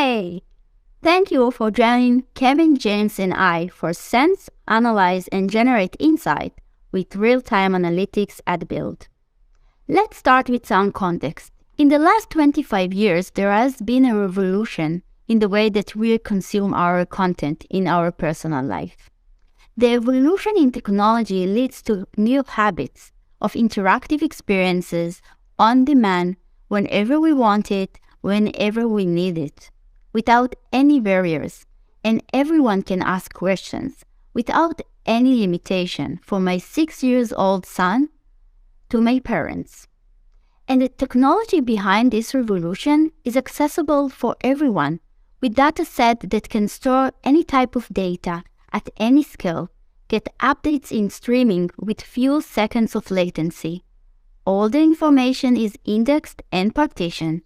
Yay! Thank you for joining Kevin, James, and I for Sense, Analyze, and Generate Insight with Real-Time Analytics at Build. Let's start with some context. In the last 25 years, there has been a revolution in the way that we consume our content in our personal life. The evolution in technology leads to new habits of interactive experiences on demand whenever we want it, whenever we need it, without any barriers, and everyone can ask questions without any limitation, from my 6-year-old son to my parents. And the technology behind this revolution is accessible for everyone, with data set that can store any type of data at any scale, get updates in streaming with few seconds of latency. All the information is indexed and partitioned,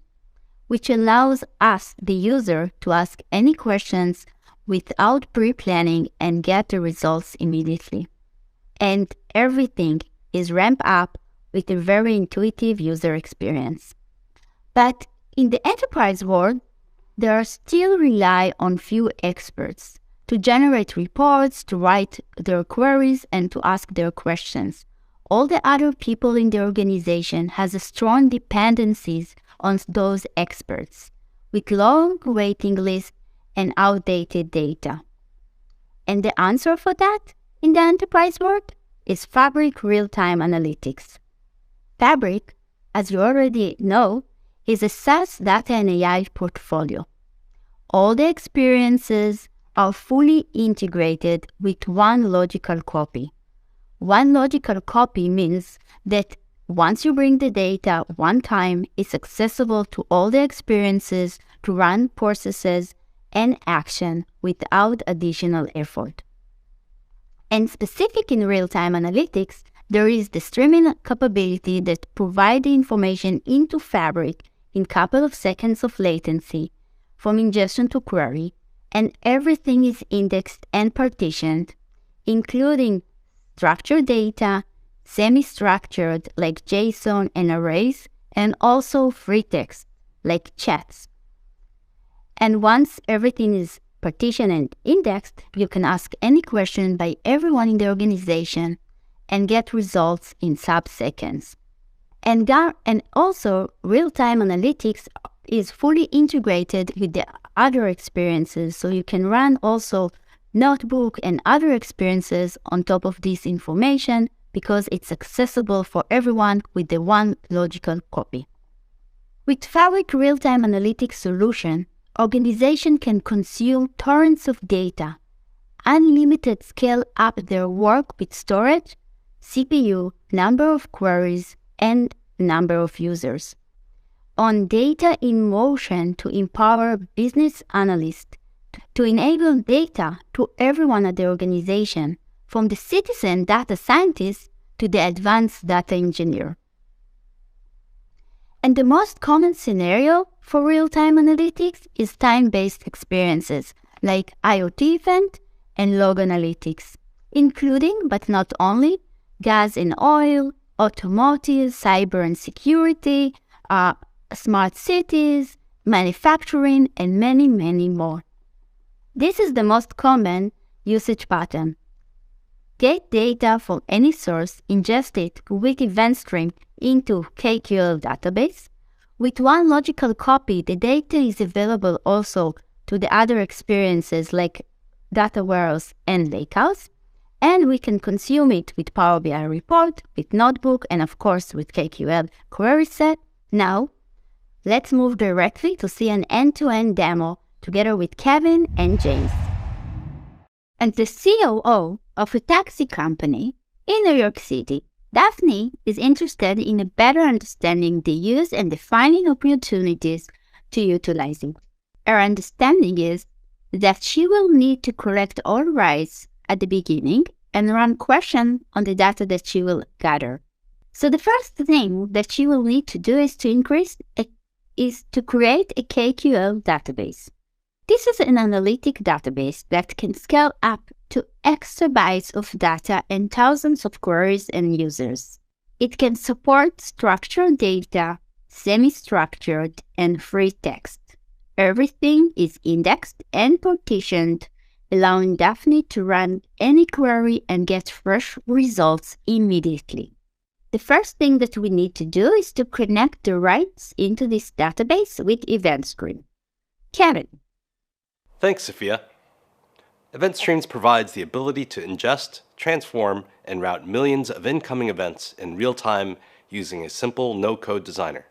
which allows us, the user, to ask any questions without pre-planning and get the results immediately. And everything is ramped up with a very intuitive user experience. But in the enterprise world, there are still rely on few experts to generate reports, to write their queries, and to ask their questions. All the other people in the organization has a strong dependencies on those experts, with long waiting lists and outdated data. And the answer for that in the enterprise world is Fabric Real-Time Analytics. Fabric, as you already know, is a SaaS data and AI portfolio. All the experiences are fully integrated with one logical copy. One logical copy means that once you bring the data one time, it's accessible to all the experiences to run processes and action without additional effort. And specific in real-time analytics, there is the streaming capability that provides the information into Fabric in a couple of seconds of latency from ingestion to query, and everything is indexed and partitioned, including structured data, semi-structured like JSON and arrays, and also free text like chats. And once everything is partitioned and indexed, you can ask any question by everyone in the organization and get results in sub-seconds. And also, real-time analytics is fully integrated with the other experiences, so you can run also notebook and other experiences on top of this information because it's accessible for everyone with the one logical copy. With Fabric Real-Time Analytics solution, organization can consume torrents of data, unlimited scale up their work with storage, CPU, number of queries, and number of users. On data in motion to empower business analysts to enable data to everyone at the organization, from the citizen data scientist to the advanced data engineer. And the most common scenario for real-time analytics is time-based experiences like IoT event and log analytics, including but not only gas and oil, automotive, cyber and security, smart cities, manufacturing, and many, many more. This is the most common usage pattern. Get data from any source, ingest it with event stream into KQL database. With one logical copy, the data is available also to the other experiences like data warehouse and lakehouse, and we can consume it with Power BI report, with notebook, and of course with KQL query set. Now, let's move directly to see an end-to-end demo together with Kevin and James. And the COO of a taxi company in New York City, Daphne is interested in a better understanding the use and defining opportunities to utilize it. Her understanding is that she will need to collect all rights at the beginning and run questions on the data that she will gather. So the first thing that she will need to do is to create a KQL database. This is an analytic database that can scale up to exabytes of data and thousands of queries and users. It can support structured data, semi-structured, and free text. Everything is indexed and partitioned, allowing Daphne to run any query and get fresh results immediately. The first thing that we need to do is to connect the writes into this database with event stream. Kevin. Thanks, Sophia. Event Streams provides the ability to ingest, transform, and route millions of incoming events in real time using a simple no-code designer.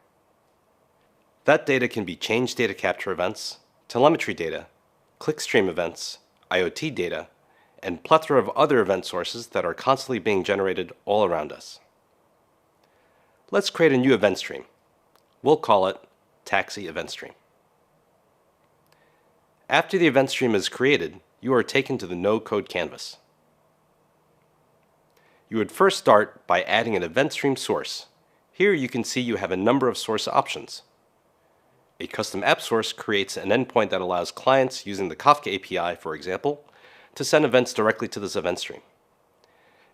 That data can be change data capture events, telemetry data, clickstream events, IoT data, and plethora of other event sources that are constantly being generated all around us. Let's create a new event stream. We'll call it Taxi Event Stream. After the event stream is created, you are taken to the no-code canvas. You would first start by adding an event stream source. Here you can see you have a number of source options. A custom app source creates an endpoint that allows clients using the Kafka API, for example, to send events directly to this event stream.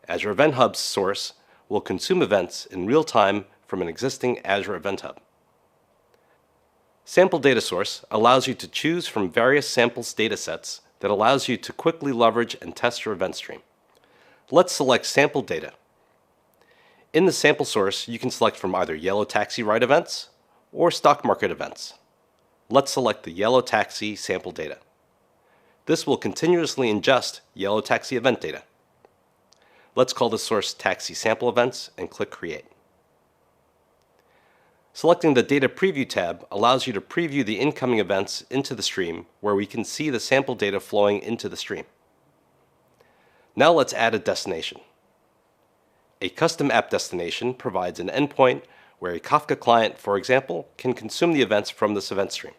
Azure Event Hub's source will consume events in real time from an existing Azure Event Hub. Sample Data Source allows you to choose from various samples datasets that allows you to quickly leverage and test your event stream. Let's select Sample Data. In the sample source, you can select from either Yellow Taxi Ride events or Stock Market events. Let's select the Yellow Taxi sample data. This will continuously ingest Yellow Taxi event data. Let's call the source Taxi Sample Events and click Create. Selecting the Data Preview tab allows you to preview the incoming events into the stream where we can see the sample data flowing into the stream. Now let's add a destination. A custom app destination provides an endpoint where a Kafka client, for example, can consume the events from this event stream.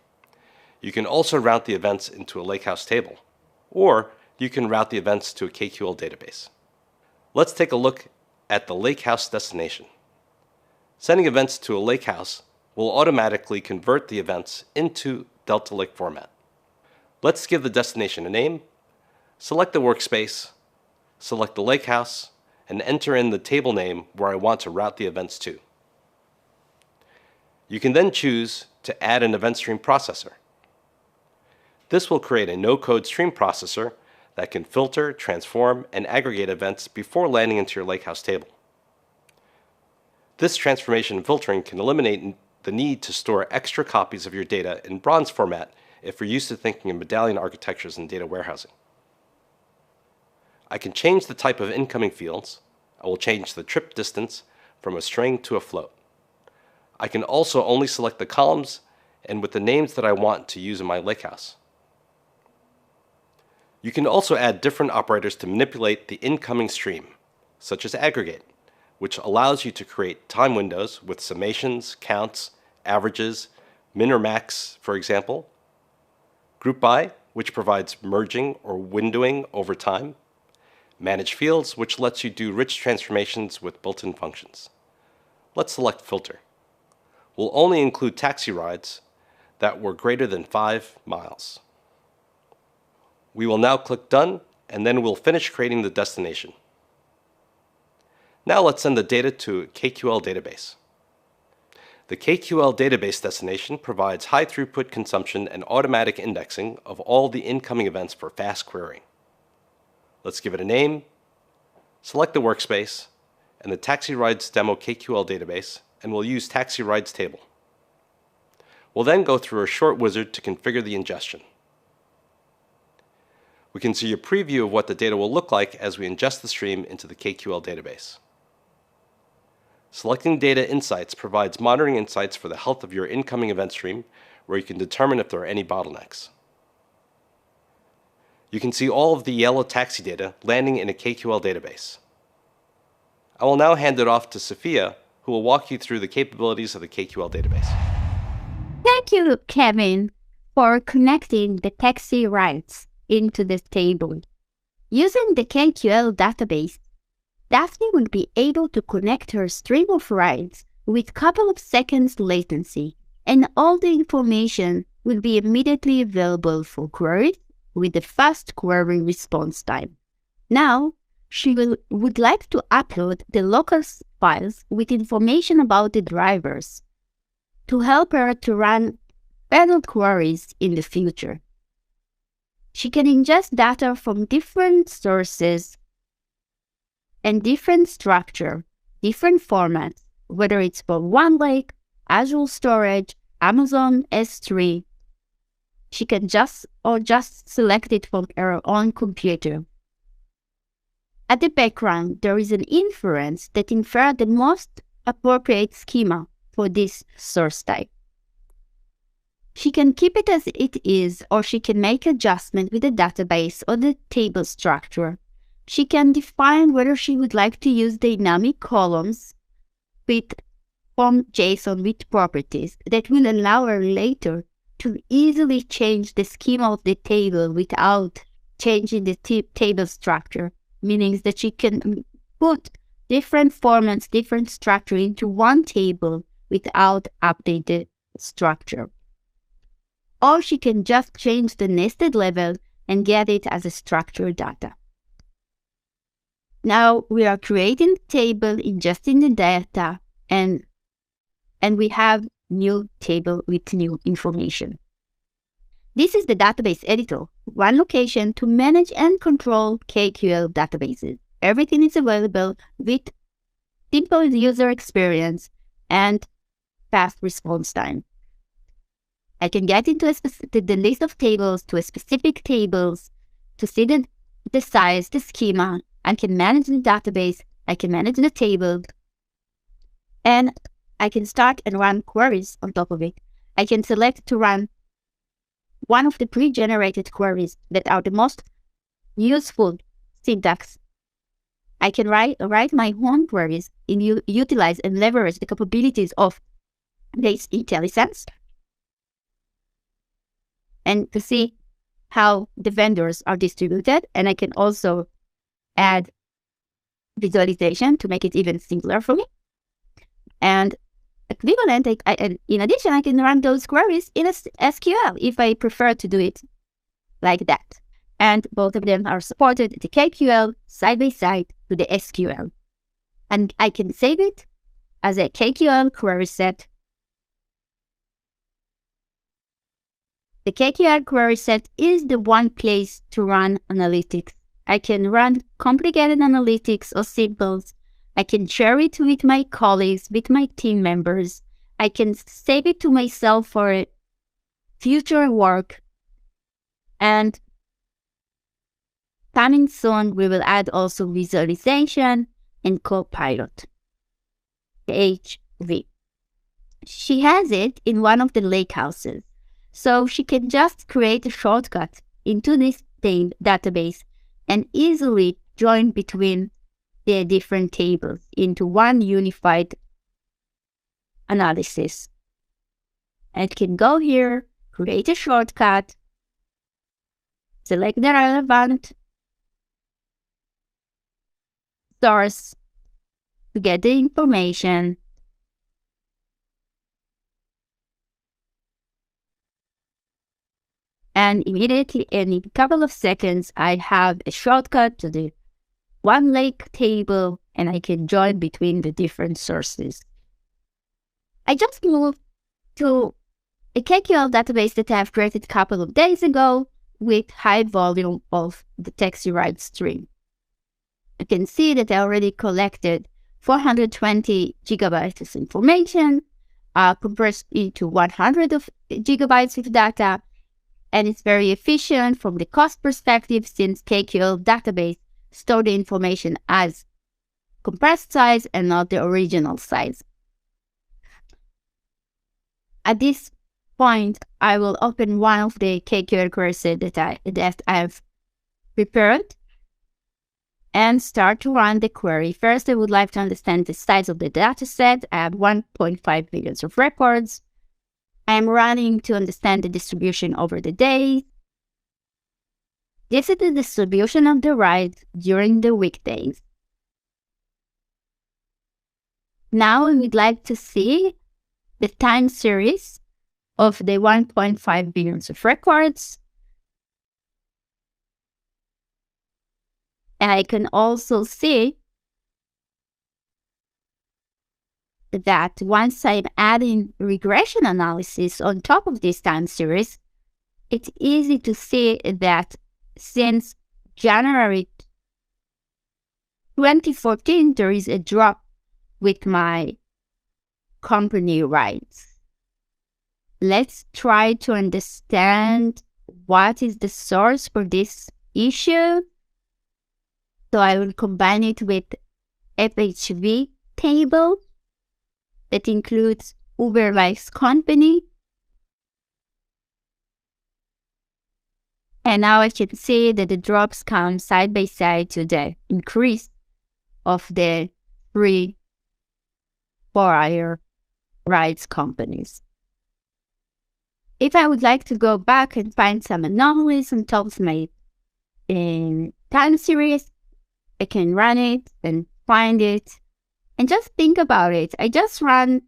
You can also route the events into a lakehouse table, or you can route the events to a KQL database. Let's take a look at the lakehouse destination. Sending events to a lakehouse will automatically convert the events into Delta Lake format. Let's give the destination a name, select the workspace, select the lakehouse, and enter in the table name where I want to route the events to. You can then choose to add an event stream processor. This will create a no-code stream processor that can filter, transform, and aggregate events before landing into your lakehouse table. This transformation and filtering can eliminate the need to store extra copies of your data in bronze format if you're used to thinking in medallion architectures and data warehousing. I can change the type of incoming fields. I will change the trip distance from a string to a float. I can also only select the columns and with the names that I want to use in my lakehouse. You can also add different operators to manipulate the incoming stream, such as aggregate, which allows you to create time windows with summations, counts, averages, min or max, for example. Group by, which provides merging or windowing over time. Manage fields, which lets you do rich transformations with built-in functions. Let's select filter. We'll only include taxi rides that were greater than 5 miles. We will now click Done, and then we'll finish creating the destination. Now let's send the data to a KQL database. The KQL database destination provides high throughput consumption and automatic indexing of all the incoming events for fast querying. Let's give it a name, select the workspace, and the Taxi Rides Demo KQL database, and we'll use Taxi Rides table. We'll then go through a short wizard to configure the ingestion. We can see a preview of what the data will look like as we ingest the stream into the KQL database. Selecting Data Insights provides monitoring insights for the health of your incoming event stream, where you can determine if there are any bottlenecks. You can see all of the yellow taxi data landing in a KQL database. I will now hand it off to Sophia, who will walk you through the capabilities of the KQL database. Thank you, Kevin, for connecting the taxi rides into this table. Using the KQL database, Daphne will be able to connect her stream of rides with a couple of seconds latency, and all the information will be immediately available for queries with a fast query response time. Now, she would like to upload the local files with information about the drivers to help her to run better queries in the future. She can ingest data from different sources and different structure, different formats, whether it's from OneLake, Azure Storage, Amazon S3. She can just select it from her own computer. At the background, there is an inference that infers the most appropriate schema for this source type. She can keep it as it is, or she can make adjustment with the database or the table structure. She can define whether she would like to use dynamic columns from JSON with properties that will allow her later to easily change the schema of the table without changing the table structure, meaning that she can put different formats, different structure into one table without updating the structure. Or she can just change the nested level and get it as a structured data. Now we are creating the table, ingesting the data, and we have new table with new information. This is the database editor, one location to manage and control KQL databases. Everything is available with simple user experience and fast response time. I can get into the list of tables to a specific tables to see the size, the schema. I can manage the database. I can manage the table. And I can start and run queries on top of it. I can select to run one of the pre-generated queries that are the most useful syntax. I can write my own queries and utilize and leverage the capabilities of this IntelliSense, and to see how the vendors are distributed. And I can also add visualization to make it even simpler for me. And equivalent, in addition, I can run those queries in SQL if I prefer to do it like that. And both of them are supported, the KQL side by side to the SQL. And I can save it as a KQL query set. The KQL query set is the one place to run analytics. I can run complicated analytics or simples. I can share it with my colleagues, with my team members. I can save it to myself for future work. And coming soon, we will add also visualization and Copilot, the HV. She has it in one of the lakehouses. So she can just create a shortcut into this database and easily join between the different tables into one unified analysis. And can go here, create a shortcut, select the relevant source to get the information, and immediately, in a couple of seconds, I have a shortcut to the OneLake table, and I can join between the different sources. I just moved to a KQL database that I have created a couple of days ago with high volume of the text-derived stream. You can see that I already collected 420 gigabytes of information, compressed into 100 of gigabytes of data, and it's very efficient from the cost perspective since KQL database store the information as compressed size and not the original size. At this point, I will open one of the KQL queries that I have prepared and start to run the query. First, I would like to understand the size of the data set. I have 1.5 billion of records. I am running to understand the distribution over the day. This is the distribution of the write during the weekdays. Now I would like to see the time series of the 1.5 billion of records. And I can also see that once I'm adding regression analysis on top of this time series, it's easy to see that since January 2014, there is a drop with my company rights. Let's try to understand what is the source for this issue. So I will combine it with FHV table that includes Uber Life's company. And now I can see that the drops come side by side to the increase of the 3 prior rights companies. If I would like to go back and find some anomalies on top of my time series, I can run it and find it. And just think about it. I just ran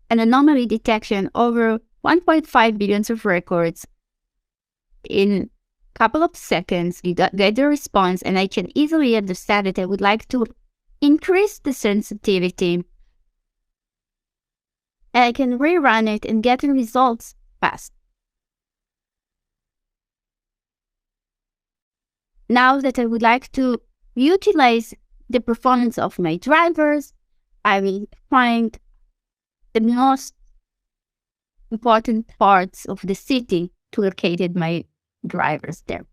an anomaly detection over 1.5 billion of records in a couple of seconds. You get the response, and I can easily understand that I would like to increase the sensitivity. And I can rerun it and get the results fast. Now that I would like to utilize the performance of my drivers, I will find the most important parts of the city to locate my drivers there.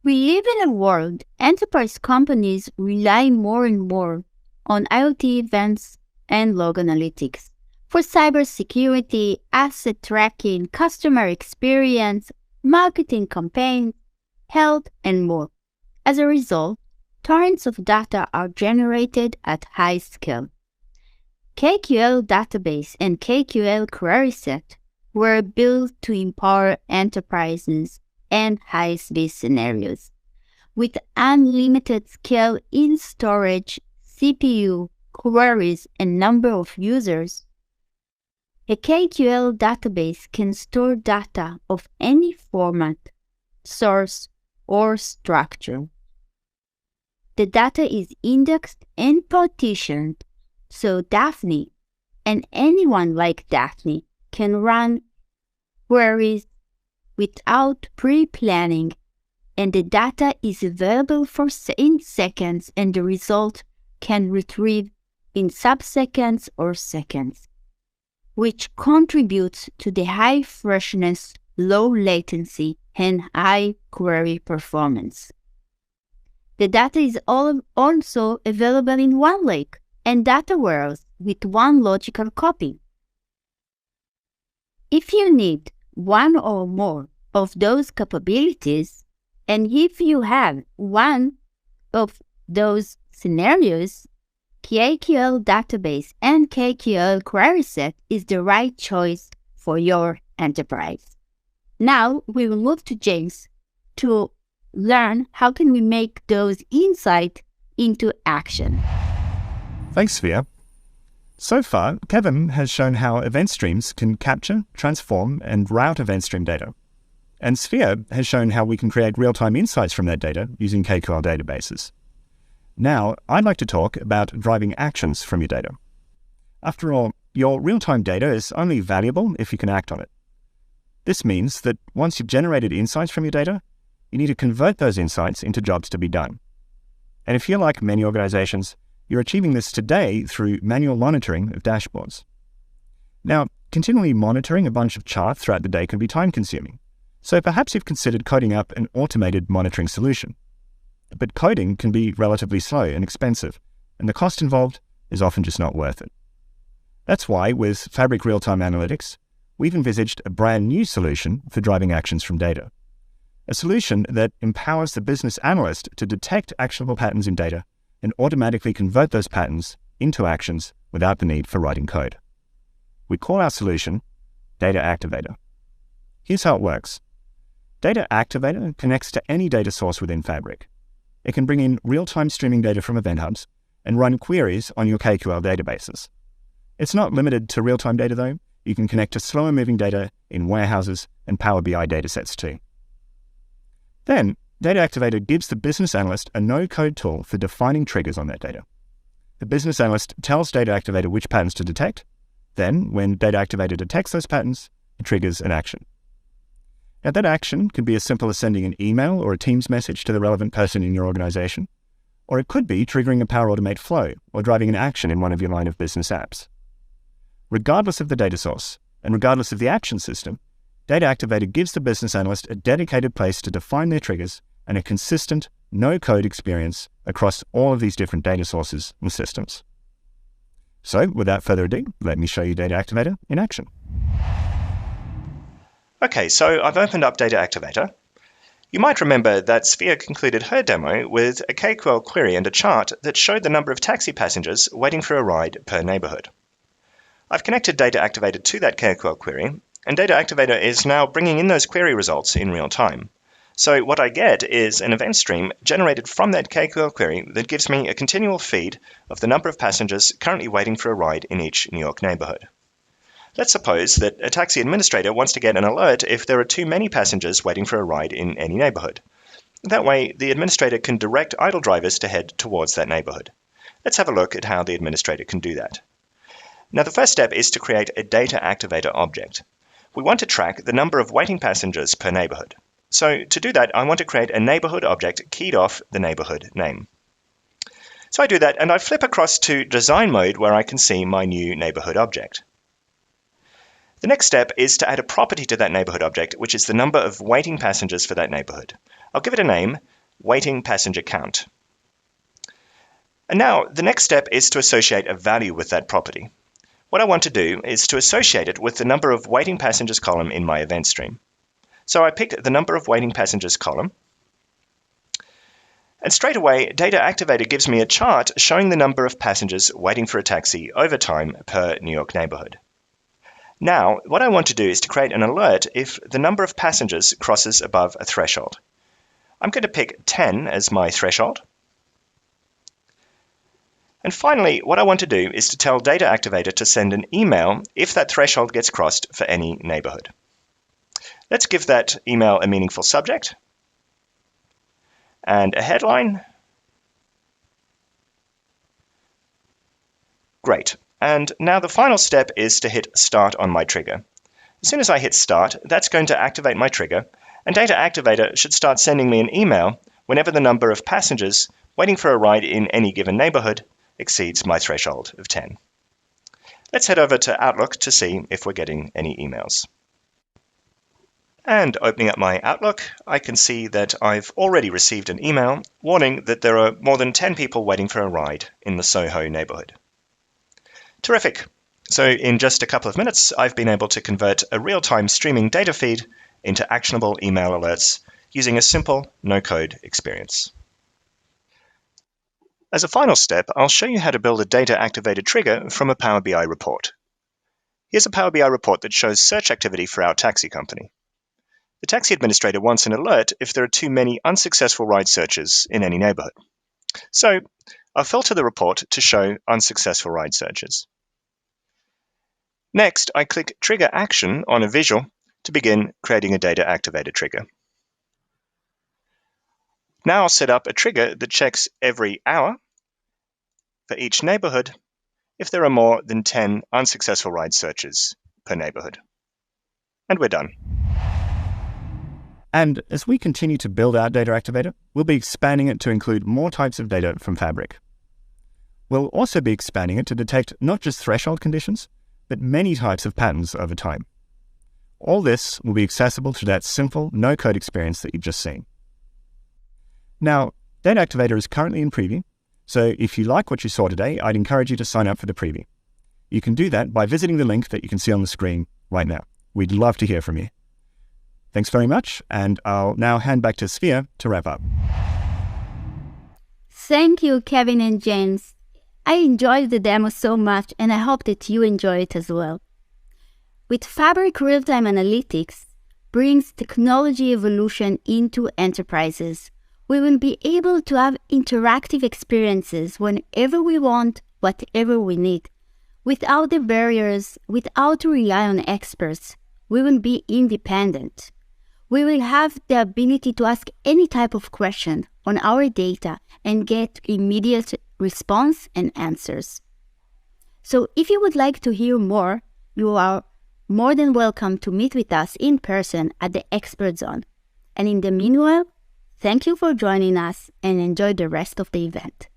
We live in a world enterprise companies rely more and more on IoT events and log analytics for cybersecurity, asset tracking, customer experience, marketing campaigns, health, and more. As a result, torrents of data are generated at high scale. KQL database and KQL query set were built to empower enterprises and high-speed scenarios. With unlimited scale in storage, CPU, queries, and number of users, a KQL database can store data of any format, source, or structure. The data is indexed and partitioned, so Daphne and anyone like Daphne can run queries without pre-planning, and the data is available in seconds, and the result can retrieve in sub-seconds or seconds, which contributes to the high freshness, low latency, and high query performance. The data is also available in one lake and data warehouse with one logical copy. If you need one or more of those capabilities, and if you have one of those scenarios, KQL database and KQL query set is the right choice for your enterprise. Now we will move to James to learn how can we make those insights into action. Thanks, Svea. So far, Kevin has shown how event streams can capture, transform, and route event stream data. And Svea has shown how we can create real-time insights from that data using KQL databases. Now, I'd like to talk about driving actions from your data. After all, your real-time data is only valuable if you can act on it. This means that once you've generated insights from your data, you need to convert those insights into jobs to be done. And if you're like many organizations, you're achieving this today through manual monitoring of dashboards. Now, continually monitoring a bunch of charts throughout the day can be time-consuming, so perhaps you've considered coding up an automated monitoring solution. But coding can be relatively slow and expensive, and the cost involved is often just not worth it. That's why, with Fabric Real-Time Analytics, we've envisaged a brand new solution for driving actions from data. A solution that empowers the business analyst to detect actionable patterns in data and automatically convert those patterns into actions without the need for writing code. We call our solution Data Activator. Here's how it works. Data Activator connects to any data source within Fabric. It can bring in real-time streaming data from event hubs and run queries on your KQL databases. It's not limited to real-time data though. You can connect to slower-moving data in warehouses and Power BI datasets too. Then, Data Activator gives the business analyst a no-code tool for defining triggers on that data. the business analyst tells Data Activator which patterns to detect. Then, when Data Activator detects those patterns, it triggers an action. Now, that action can be as simple as sending an email or a Teams message to the relevant person in your organization, or it could be triggering a Power Automate flow or driving an action in one of your line of business apps. Regardless of the data source, and regardless of the action system, Data Activator gives the business analyst a dedicated place to define their triggers and a consistent, no-code experience across all of these different data sources and systems. So, without further ado, let me show you Data Activator in action. Okay, so I've opened up Data Activator. You might remember that Sphere concluded her demo with a KQL query and a chart that showed the number of taxi passengers waiting for a ride per neighborhood. I've connected Data Activator to that KQL query, and Data Activator is now bringing in those query results in real time. So what I get is an event stream generated from that KQL query that gives me a continual feed of the number of passengers currently waiting for a ride in each New York neighborhood. Let's suppose that a taxi administrator wants to get an alert if there are too many passengers waiting for a ride in any neighborhood. That way, the administrator can direct idle drivers to head towards that neighborhood. Let's have a look at how the administrator can do that. Now, the first step is to create a Data Activator object. We want to track the number of waiting passengers per neighborhood. So to do that, I want to create a neighborhood object keyed off the neighborhood name. So I do that, and I flip across to design mode where I can see my new neighborhood object. The next step is to add a property to that neighborhood object, which is the number of waiting passengers for that neighborhood. I'll give it a name, waiting passenger count. And now the next step is to associate a value with that property. What I want to do is to associate it with the number of waiting passengers column in my event stream. So I picked the number of waiting passengers column. And straight away, Data Activator gives me a chart showing the number of passengers waiting for a taxi over time per New York neighborhood. Now, what I want to do is to create an alert if the number of passengers crosses above a threshold. I'm going to pick 10 as my threshold. And finally, what I want to do is to tell Data Activator to send an email if that threshold gets crossed for any neighborhood. Let's give that email a meaningful subject and a headline. Great. And now the final step is to hit Start on my trigger. As soon as I hit Start, that's going to activate my trigger, and Data Activator should start sending me an email whenever the number of passengers waiting for a ride in any given neighborhood exceeds my threshold of 10. Let's head over to Outlook to see if we're getting any emails. And opening up my Outlook, I can see that I've already received an email warning that there are more than 10 people waiting for a ride in the Soho neighborhood. Terrific! So in just a couple of minutes, I've been able to convert a real-time streaming data feed into actionable email alerts using a simple, no-code experience. As a final step, I'll show you how to build a Data Activator trigger from a Power BI report. Here's a Power BI report that shows search activity for our taxi company. The taxi administrator wants an alert if there are too many unsuccessful ride searches in any neighborhood. So I'll filter the report to show unsuccessful ride searches. Next, I click Trigger Action on a visual to begin creating a Data Activator trigger. Now I'll set up a trigger that checks every hour for each neighborhood if there are more than 10 unsuccessful ride searches per neighborhood. And we're done. And as we continue to build out Data Activator, we'll be expanding it to include more types of data from Fabric. We'll also be expanding it to detect not just threshold conditions, but many types of patterns over time. All this will be accessible to that simple, no-code experience that you've just seen. Now, Data Activator is currently in preview, so if you like what you saw today, I'd encourage you to sign up for the preview. You can do that by visiting the link that you can see on the screen right now. We'd love to hear from you. Thanks very much, and I'll now hand back to Sphere to wrap up. Thank you, Kevin and James. I enjoyed the demo so much, and I hope that you enjoy it as well. With Fabric Real-Time Analytics brings technology evolution into enterprises. We will be able to have interactive experiences whenever we want, whatever we need. Without the barriers, without to rely on experts, we will be independent. We will have the ability to ask any type of question on our data and get immediate response and answers. So if you would like to hear more, you are more than welcome to meet with us in person at the Expert Zone. And in the meanwhile, thank you for joining us and enjoy the rest of the event.